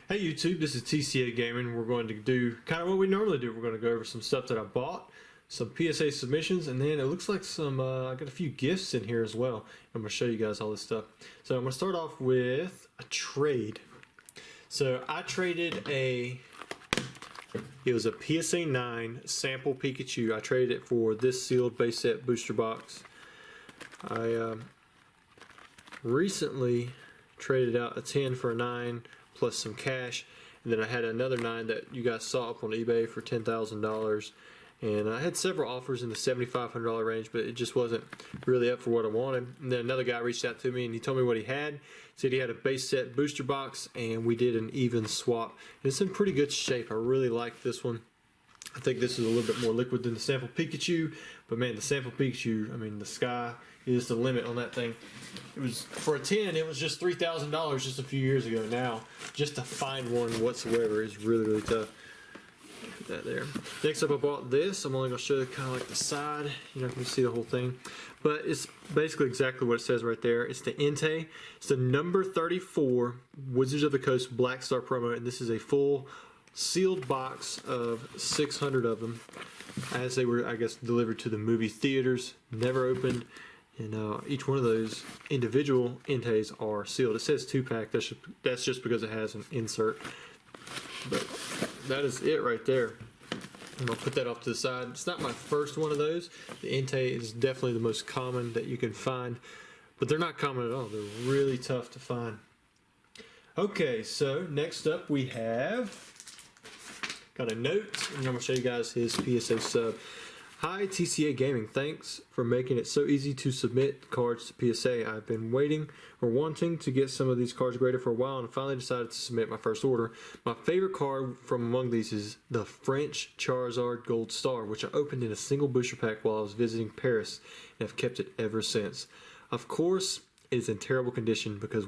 Hey YouTube, this is TCA Gaming. We're going to do kind of what we normally do. We're going to go over some stuff that I bought, some PSA submissions, and then it looks like some, I got a few gifts in here as well. I'm going to show you guys all this stuff. So I'm going to start off with a trade. So I traded it was a PSA 9 sample Pikachu. I traded it for this sealed base set booster box. I recently traded out a 10 for a 9 plus some cash, and then I had another 9 that you guys saw up on eBay for $10,000, and I had several offers in the $7,500 range, but it just wasn't really up for what I wanted. And then another guy reached out to me and he told me what he had. He said he had a base set booster box, and we did an even swap, and it's in pretty good shape. I really like this one. I think this is a little bit more liquid than the sample Pikachu, but man, the sample Pikachu, I mean, the sky is the limit on that thing. It was, for a 10, it was just $3,000 just a few years ago. Now, just to find one whatsoever is really, really tough. Put that there. Next up, I bought this. I'm only going to show you kind of like the side. You're not going to see the whole thing, but it's basically exactly what it says right there. It's the Entei. It's the number 34 Wizards of the Coast Black Star promo, and this is a full sealed box of 600 of them, as they were, I guess, delivered to the movie theaters, never opened, and each one of those individual Enteis are sealed. It says 2-pack, that's just because it has an insert, but that is it right there. I'm going to put that off to the side. It's not my first one of those. The Entei is definitely the most common that you can find, but they're not common at all. They're really tough to find. Okay, so next up we have got a note, and I'm going to show you guys his PSA sub. Hi TCA Gaming, thanks for making it so easy to submit cards to PSA. I've been waiting or wanting to get some of these cards graded for a while, and finally decided to submit my first order. My favorite card from among these is the French Charizard Gold Star, which I opened in a single booster pack while I was visiting Paris, and I've kept it ever since. Of course, it is in terrible condition because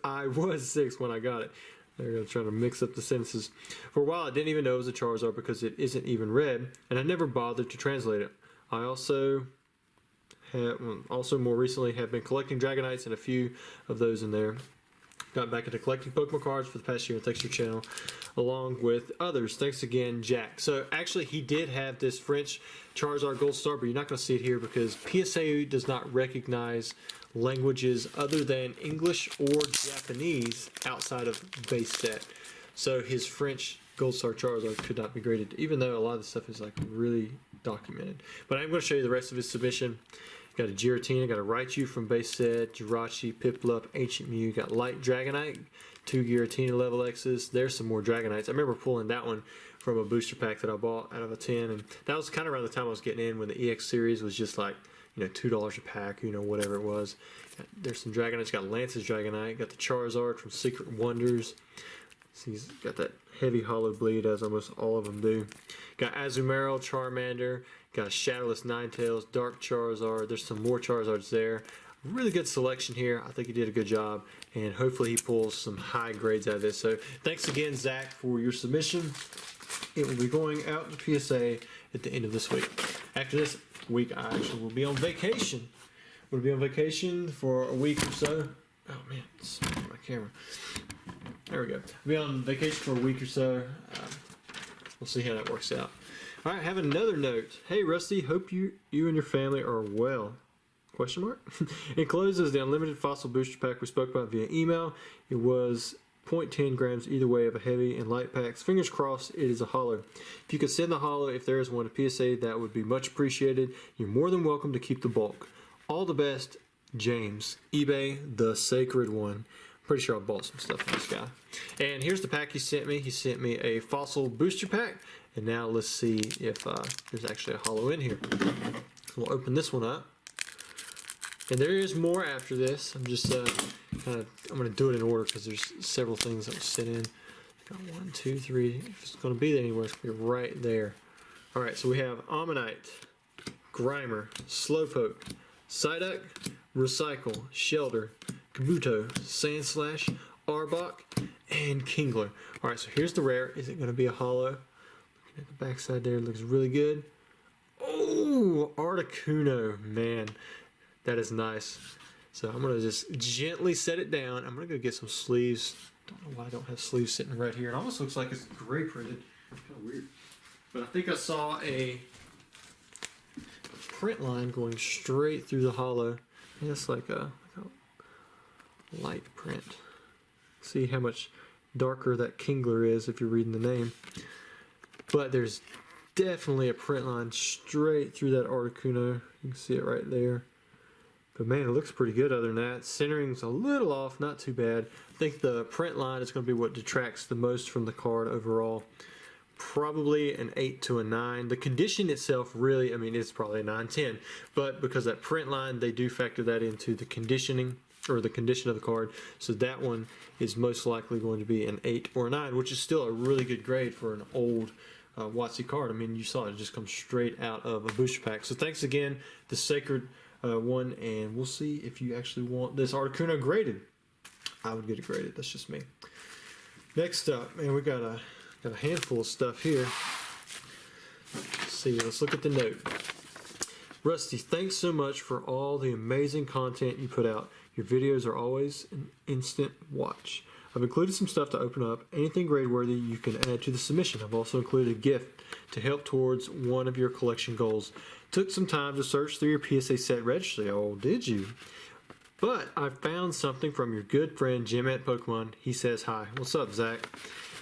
I was 6 when I got it. They're going to try to mix up the sentences. For a while, I didn't even know it was a Charizard because it isn't even red, and I never bothered to translate it. I also more recently have been collecting Dragonites and a few of those in there. Got back into collecting Pokemon cards for the past year, and thanks to your channel, along with others. Thanks again, Jack. So actually, he did have this French Charizard Gold Star, but you're not going to see it here because PSA does not recognize languages other than English or Japanese outside of base set. So his French Gold Star Charizard could not be graded, even though a lot of the stuff is like really documented. But I'm going to show you the rest of his submission. Got a Giratina, got a Raichu from base set, Jirachi, Piplup, Ancient Mew, got Light Dragonite, 2 Giratina level X's. There's some more Dragonites. I remember pulling that one from a booster pack that I bought out of a 10, and that was kind of around the time I was getting in when the EX series was just like, you know, $2 a pack, you know, whatever it was. There's some Dragonites. Got Lance's Dragonite, got the Charizard from Secret Wonders. So he's got that heavy hollow bleed, as almost all of them do. Got Azumarill, Charmander, got a Shadowless Ninetales, Dark Charizard. There's some more Charizards there. Really good selection here. I think he did a good job, and hopefully he pulls some high grades out of this. So thanks again, Zach, for your submission. It will be going out to PSA at the end of this week. After this week, I actually will be on vacation. We'll be on vacation for a week or so. Oh man, it's my camera. There we go. I'll be on vacation for a week or so. We'll see how that works out. All right, have another note. Hey Rusty, hope you and your family are well. Question mark? Enclosed is the unlimited fossil booster pack we spoke about via email. It was 0.10 grams either way of a heavy and light packs. Fingers crossed it is a holo. If you could send the holo, if there is one to PSA, that would be much appreciated. You're more than welcome to keep the bulk. All the best, James. eBay, the sacred one. Pretty sure I bought some stuff from this guy. And here's the pack he sent me. He sent me a fossil booster pack. And now let's see if there's actually a holo in here. So we'll open this one up. And there is more after this. I'm just I'm going to do it in order because there's several things that will sit in. Got 1, 2, 3. If it's going to be there anywhere, it's going to be right there. All right, so we have Ammonite, Grimer, Slowpoke, Psyduck, Recycle, Shelter, Kabuto, Sandslash, Arbok, and Kingler. All right, so here's the rare. Is it going to be a holo? Looking at the back side there, it looks really good. Oh, Articuno, man, that is nice. So I'm gonna just gently set it down. I'm gonna go get some sleeves. Don't know why I don't have sleeves sitting right here. It almost looks like it's gray printed. Kind of weird. But I think I saw a print line going straight through the hollow. And it's like a light print. See how much darker that Kingler is if you're reading the name. But there's definitely a print line straight through that Articuno. You can see it right there. But man, it looks pretty good other than that. Centering's a little off, not too bad. I think the print line is going to be what detracts the most from the card overall. Probably an 8 to a 9. The condition itself really, I mean, it's probably a 9-10. But because that print line, they do factor that into the conditioning or the condition of the card. So that one is most likely going to be an 8 or a 9, which is still a really good grade for an old WotC card. I mean, you saw it just come straight out of a booster pack. So thanks again, the Sacred one, and we'll see if you actually want this Articuno graded. I would get it graded. That's just me. Next up, man, we got a handful of stuff here. Let's see, let's look at the note. Rusty, thanks so much for all the amazing content you put out. Your videos are always an instant watch. I've included some stuff to open up. Anything grade worthy you can add to the submission. I've also included a gift to help towards one of your collection goals. Took some time to search through your PSA set registry. Oh, did you? But I found something from your good friend Jim at Pokemon. He says hi. What's up, Zach?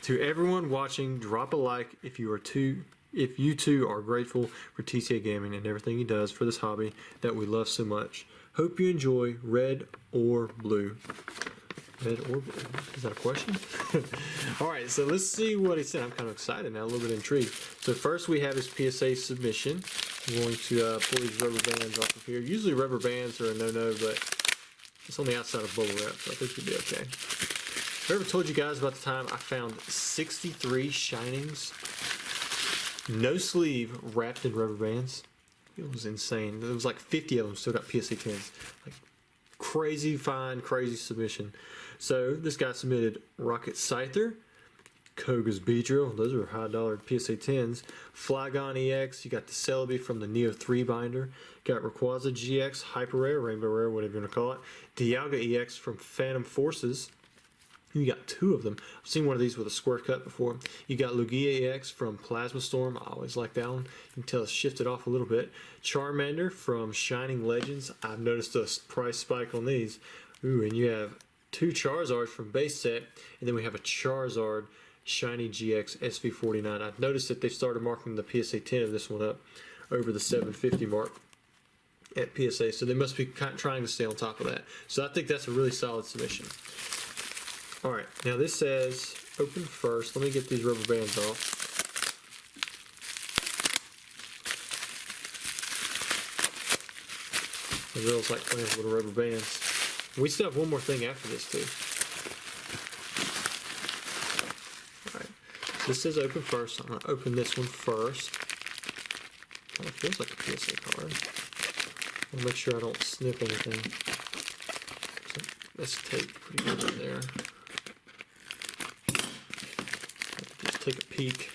To everyone watching, drop a like if you too are grateful for TCA Gaming and everything he does for this hobby that we love so much. Hope you enjoy Red or Blue. Red or Blue? Is that a question? Alright, so let's see what he said. I'm kind of excited now, a little bit intrigued. So first we have his PSA submission. I'm going to pull these rubber bands off of here. Usually rubber bands are a no-no, but it's on the outside of bubble wrap, so I think you'll be okay. Have I ever told you guys about the time I found 63 Shinings, no sleeve, wrapped in rubber bands? It was insane. There was like 50 of them still got PSA 10s. Like crazy find, crazy submission. So this guy submitted Rocket Scyther, Koga's Beedrill, those are high dollar PSA 10s. Flygon EX, you got the Celebi from the Neo 3 binder. Got Rayquaza GX, Hyper Rare, Rainbow Rare, whatever you want to call it. Dialga EX from Phantom Forces. You got 2 of them. I've seen one of these with a square cut before. You got Lugia EX from Plasma Storm. I always like that one. You can tell it's shifted off a little bit. Charmander from Shining Legends. I've noticed a price spike on these. Ooh, and you have 2 Charizards from base set, and then we have a Charizard Shiny GX SV49. I've noticed that they've started marking the PSA 10 of this one up over the 750 mark at PSA, so they must be trying to stay on top of that. So I think that's a really solid submission. Alright, now this says open first. Let me get these rubber bands off. The girls like playing with rubber bands. We still have one more thing after this too. Alright, this says open first. I'm going to open this one first. Kind of feels like a PSA card. I'll make sure I don't snip anything. So that's taped pretty good in there. Just take a peek.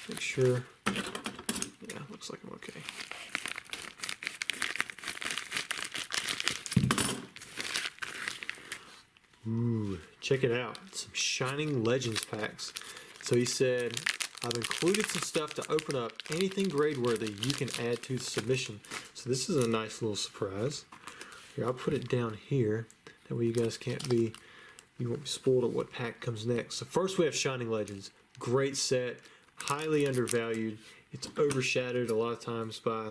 Make sure. Yeah, looks like I'm okay. Ooh, check it out. Some Shining Legends packs. So he said, I've included some stuff to open up. Anything grade worthy you can add to the submission. So this is a nice little surprise. Here, I'll put it down here. That way you guys you won't be spoiled at what pack comes next. So first we have Shining Legends. Great set, highly undervalued. It's overshadowed a lot of times by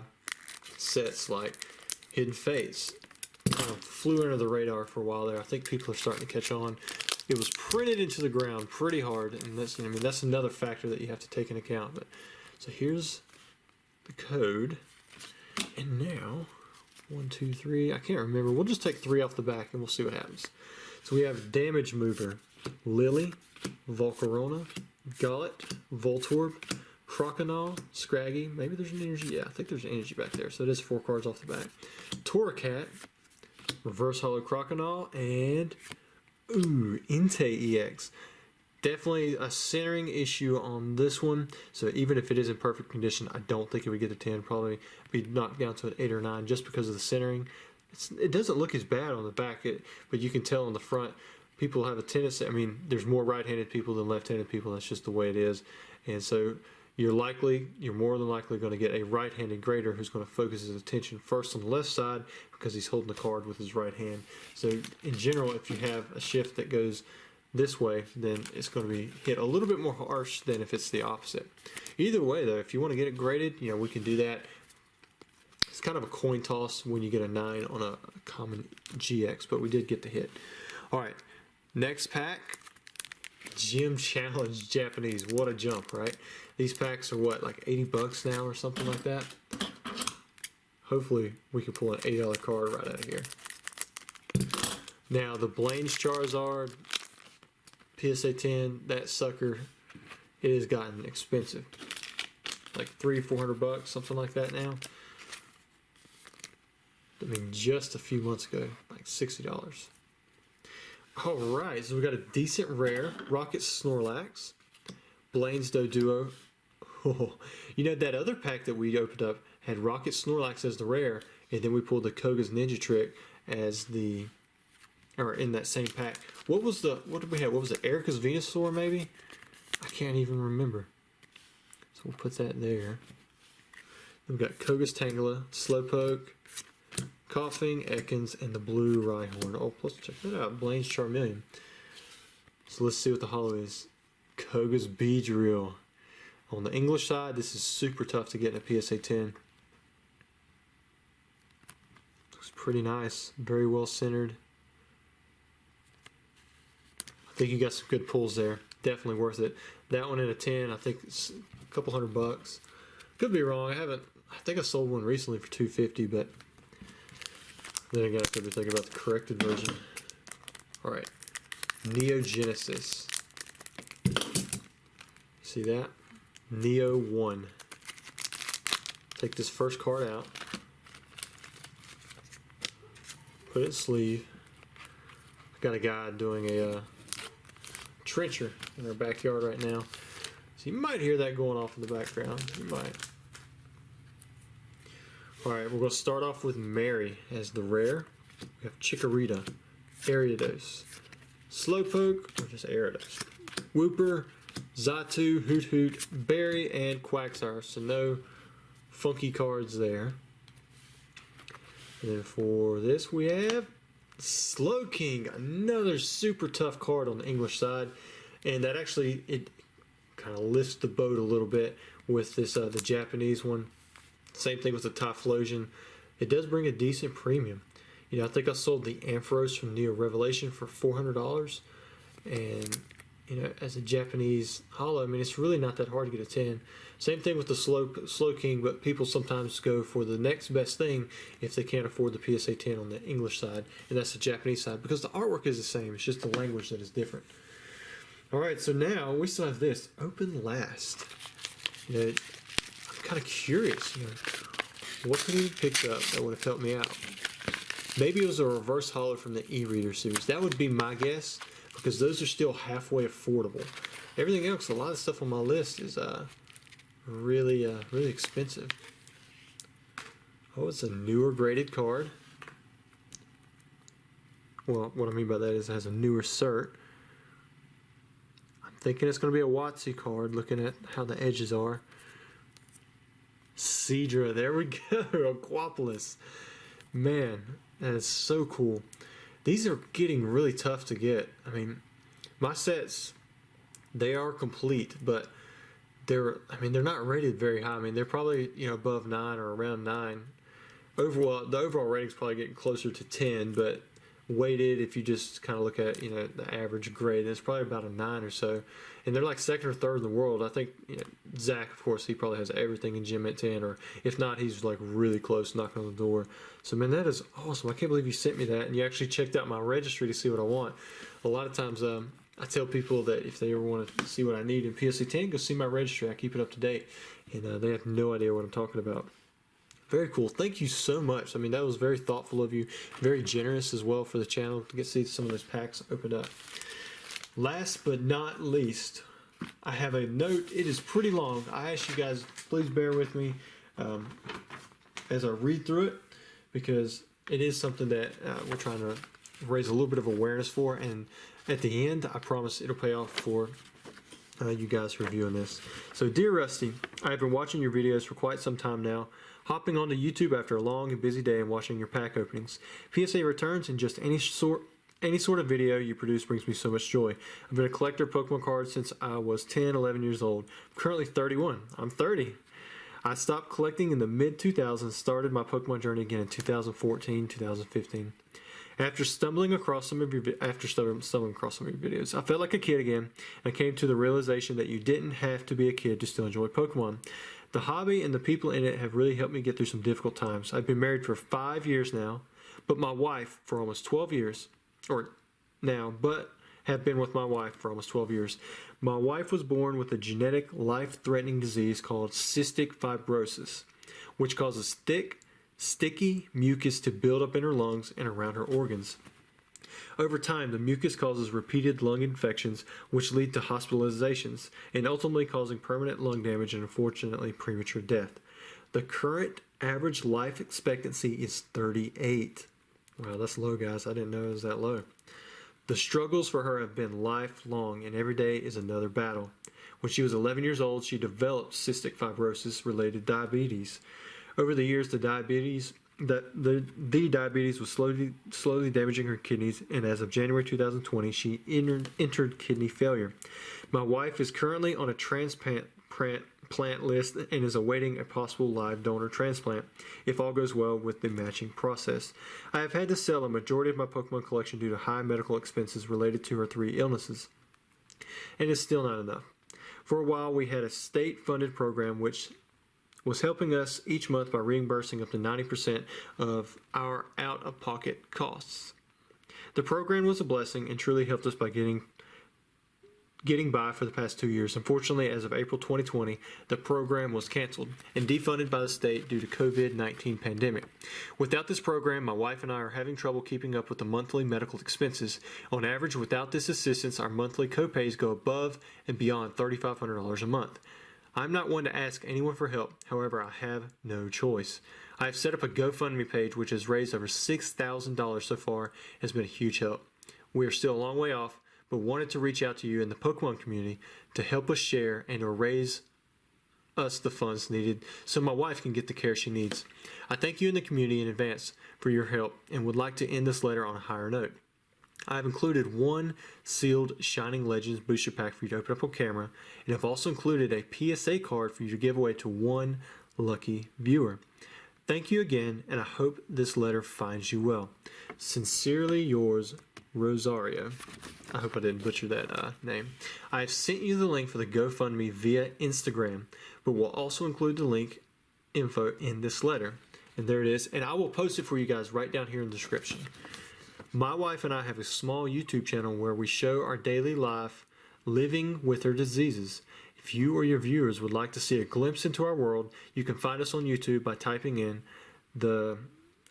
sets like Hidden Fates. Kind of flew under the radar for a while there. I think people are starting to catch on. It was printed into the ground pretty hard, and that's, I mean, that's another factor that you have to take into account. But so here's the code, and now 1, 2, 3. I can't remember. We'll just take 3 off the back, and we'll see what happens. So we have Damage Mover, Lily, Volcarona, Gollet, Voltorb, Croconaw, Scraggy. Maybe there's an energy. Yeah, I think there's an energy back there. So it is 4 cards off the back. Torracat, Reverse Hollow Croconaw, and ooh, Entei EX. Definitely a centering issue on this one. So even if it is in perfect condition, I don't think it would get a 10. Probably be knocked down to an 8 or 9 just because of the centering. it doesn't look as bad on the back, but you can tell on the front, people have a tendency, I mean, there's more right-handed people than left-handed people. That's just the way it is. And so you're more than likely going to get a right-handed grader who's going to focus his attention first on the left side because he's holding the card with his right hand. So in general, if you have a shift that goes this way, then it's going to be hit a little bit more harsh than if it's the opposite. Either way, though, if you want to get it graded, we can do that. It's kind of a coin toss when you get a 9 on a common GX, but we did get the hit. All right, next pack, Gym Challenge Japanese. What a jump, right? These packs are what, like $80 now or something like that? Hopefully we can pull an $8 card right out of here. Now the Blaine's Charizard, PSA 10, that sucker, it has gotten expensive. Like $300-400, something like that now. I mean, just a few months ago, like $60. All right, so we got a decent rare Rocket Snorlax, Blaine's Doduo. Oh, that other pack that we opened up had Rocket Snorlax as the rare, and then we pulled the Koga's Ninja Trick as in that same pack. What did we have? What was it? Erica's Venusaur, maybe? I can't even remember. So we'll put that there. Then we've got Koga's Tangela, Slowpoke, Coughing, Ekans, and the blue Rhyhorn. Oh, plus check that out, Blaine's Charmeleon. So let's see what the holo is. Koga's Beedrill. On the English side, this is super tough to get in a PSA 10. Looks pretty nice, very well centered. I think you got some good pulls there. Definitely worth it. That one in a 10, I think it's a couple $100. Could be wrong. I think I sold one recently for $250, but then again, I could be thinking about the corrected version. All right, Neo Genesis. See that? Neo 1. Take this first card out. Put it in sleeve. Got a guy doing a trencher in our backyard right now. So you might hear that going off in the background. You might. Alright, we're going to start off with Mary as the rare. We have Chikorita, Ariados, Slowpoke, or just Ariados, Wooper, Zatu, Hoot Hoot, Berry, and Quagsire. So no funky cards there. And then for this we have Slowking, another super tough card on the English side. And that actually, it kind of lifts the boat a little bit with this the Japanese one. Same thing with the Typhlosion. It does bring a decent premium. I think I sold the Ampharos from Neo Revelation for $400. And, as a Japanese holo, I mean, it's really not that hard to get a 10. Same thing with the Slowking, but people sometimes go for the next best thing if they can't afford the PSA 10 on the English side, and that's the Japanese side, because the artwork is the same. It's just the language that is different. All right, so now we still have this open last. I'm kind of curious. What could he have picked up that would have helped me out? Maybe it was a reverse holo from the e-reader series. That would be my guess, because those are still halfway affordable. Everything else, a lot of stuff on my list is really expensive. Oh, it's a newer graded card. Well, what I mean by that is it has a newer cert. I'm thinking it's going to be a WotC card, looking at how the edges are. Seadra, there we go, Aquapolis. Man, that is so cool. These are getting really tough to get. I mean, my sets, they are complete, but they're not rated very high. I mean, they're probably, above 9 or around 9. Overall, the overall rating's probably getting closer to 10, but weighted, if you just kind of look at, the average grade, it's probably about a 9 or so. And they're like second or third in the world. I think, Zach, of course, he probably has everything in Gem at 10, or if not, he's like really close, knocking on the door. So, man, that is awesome. I can't believe you sent me that, and you actually checked out my registry to see what I want. A lot of times, I tell people that if they ever want to see what I need in PSA 10, go see my registry. I keep it up to date, and they have no idea what I'm talking about. Very cool. Thank you so much. I mean, that was very thoughtful of you. Very generous as well for the channel to get to see some of those packs opened up. Last but not least, I have a note. It is pretty long. I ask you guys, please bear with me as I read through it, because it is something that we're trying to raise a little bit of awareness for, and at the end, I promise it'll pay off for you guys reviewing this. So, dear Rusty, I have been watching your videos for quite some time now, hopping onto YouTube after a long and busy day and watching your pack openings. PSA returns and just any sort of video you produce brings me so much joy. I've been a collector of Pokemon cards since I was 10, 11 years old. I'm currently 31. I'm 30. I stopped collecting in the mid-2000s, started my Pokemon journey again in 2014, 2015. After stumbling across some of your videos, I felt like a kid again, and I came to the realization that you didn't have to be a kid to still enjoy Pokemon. The hobby and the people in it have really helped me get through some difficult times. I've been married for 5 years now, but my wife for almost 12 years, have been with my wife for almost 12 years. My wife was born with a genetic, life-threatening disease called cystic fibrosis, which causes thick, sticky mucus to build up in her lungs and around her organs. Over time, the mucus causes repeated lung infections, which lead to hospitalizations, and ultimately causing permanent lung damage and, unfortunately, premature death. The current average life expectancy is 38. Wow, that's low, guys. I didn't know it was that low. The struggles for her have been lifelong, and every day is another battle. When she was 11 years old, she developed cystic fibrosis-related diabetes. Over the years, the diabetes was slowly damaging her kidneys, and as of January 2020, she entered kidney failure. My wife is currently on a transplant list and is awaiting a possible live donor transplant if all goes well with the matching process. I have had to sell a majority of my Pokemon collection due to high medical expenses related to her 3 illnesses, and it's still not enough. For a while, we had a state-funded program which was helping us each month by reimbursing up to 90% of our out-of-pocket costs. The program was a blessing and truly helped us by getting by for the past 2 years. Unfortunately, as of April 2020, the program was canceled and defunded by the state due to COVID-19 pandemic. Without this program, my wife and I are having trouble keeping up with the monthly medical expenses. On average, without this assistance, our monthly copays go above and beyond $3,500 a month. I'm not one to ask anyone for help. However, I have no choice. I have set up a GoFundMe page which has raised over $6,000 so far and has been a huge help. We are still a long way off, but wanted to reach out to you in the Pokemon community to help us share and or raise us the funds needed so my wife can get the care she needs. I thank you in the community in advance for your help and would like to end this letter on a higher note. I have included 1 sealed Shining Legends booster pack for you to open up on camera, and have also included a PSA card for you to give away to 1 lucky viewer. Thank you again, and I hope this letter finds you well. Sincerely yours, Rosario. I hope I didn't butcher that name. I have sent you the link for the GoFundMe via Instagram, but will also include the link info in this letter. And there it is, and I will post it for you guys right down here in the description. My wife and I have a small YouTube channel where we show our daily life living with her diseases. If you or your viewers would like to see a glimpse into our world, you can find us on YouTube by typing in the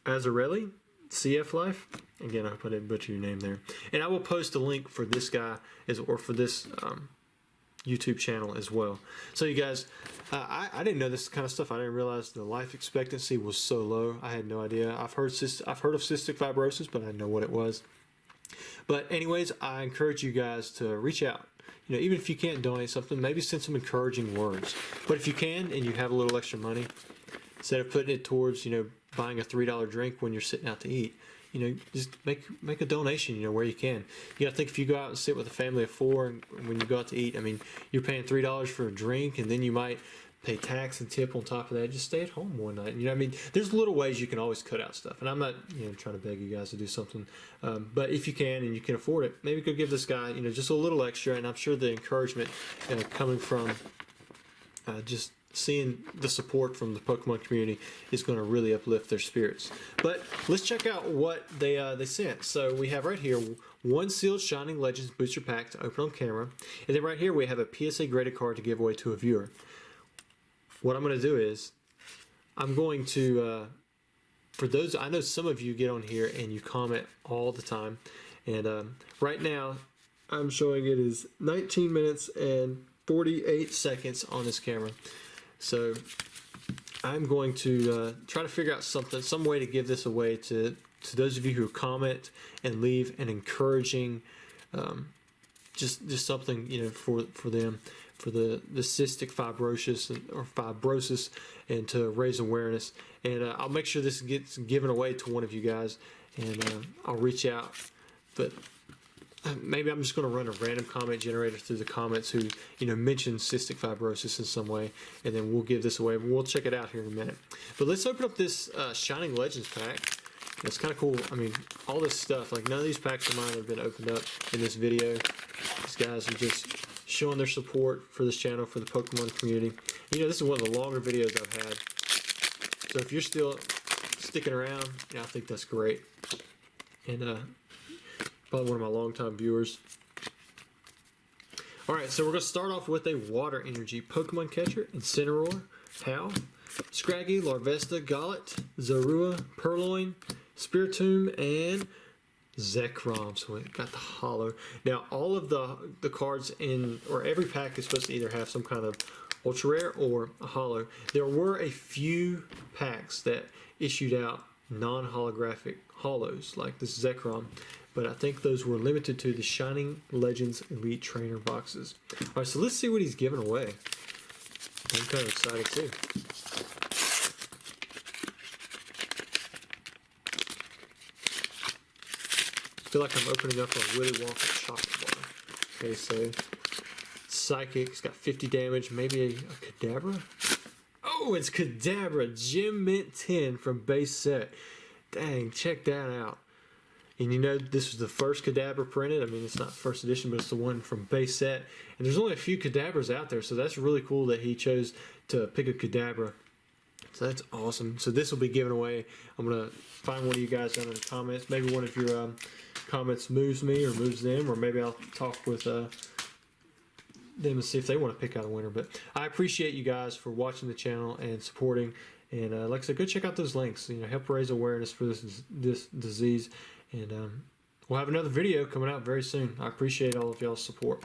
Azzarelli CF Life. Again, I hope I didn't butcher your name there. And I will post a link for this guy or for this YouTube channel as well. So you guys, I didn't know this kind of stuff. I didn't realize the life expectancy was so low. I had no idea. I've heard of cystic fibrosis, but I didn't know what it was. But anyways, I encourage you guys to reach out. You know, even if you can't donate something, maybe send some encouraging words. But if you can and you have a little extra money, instead of putting it towards, buying a $3 drink when you're sitting out to eat, just make a donation, where you can. You gotta think, if you go out and sit with a family of 4 and when you go out to eat, you're paying $3 for a drink, and then you might pay tax and tip on top of that. Just stay at home one night. There's little ways you can always cut out stuff. And I'm not, trying to beg you guys to do something. But if you can and you can afford it, maybe go give this guy, just a little extra. And I'm sure the encouragement coming from just seeing the support from the Pokemon community is going to really uplift their spirits. But let's check out what they sent. So we have right here 1 sealed Shining Legends booster pack to open on camera, and then right here we have a PSA graded card to give away to a viewer. What I'm going to do is I'm going to for those, I know some of you get on here and you comment all the time, and right now I'm showing it is 19 minutes and 48 seconds on this camera. So I'm going to try to figure out some way to give this away to those of you who comment and leave an encouraging, just something, you know, for them, for the cystic fibrosis, and to raise awareness. And I'll make sure this gets given away to one of you guys, and I'll reach out. But maybe I'm just going to run a random comment generator through the comments who, you know, mention cystic fibrosis in some way, and then we'll give this away. We'll check it out here in a minute. But let's open up this Shining Legends pack. It's kind of cool. I mean, all this stuff, like none of these packs of mine have been opened up in this video. These guys are just showing their support for this channel, for the Pokemon community. You know, this is one of the longer videos I've had. So if you're still sticking around, yeah, I think that's great. And probably one of my longtime viewers. Alright, so we're going to start off with a Water Energy Pokemon Catcher, Incineroar, Howl, Scraggy, Larvesta, Golett, Zorua, Purloin, Spiritomb, and Zekrom. So we got the holo. Now, all of the cards in, or every pack is supposed to either have some kind of ultra rare or a holo. There were a few packs that issued out non-holographic holos, like this Zekrom, but I think those were limited to the Shining Legends Elite Trainer boxes. Alright, so let's see what he's giving away. I'm kind of excited too. I feel like I'm opening up a Willy Wonka chocolate bar. Okay, so Psychic, it's got 50 damage, maybe a Kadabra? Oh, it's Kadabra, Gem Mint 10 from base set. Dang, check that out. And you know, this was the first Kadabra printed. I mean, it's not first edition, but it's the one from base set. And there's only a few Kadabras out there, so that's really cool that he chose to pick a Kadabra. So that's awesome. So this will be given away. I'm going to find one of you guys down in the comments. Maybe one of your comments moves me or moves them, or maybe I'll talk with them and see if they want to pick out a winner. But I appreciate you guys for watching the channel and supporting. And like I said, go check out those links. You know, help raise awareness for this disease. And we'll have another video coming out very soon. I appreciate all of y'all's support.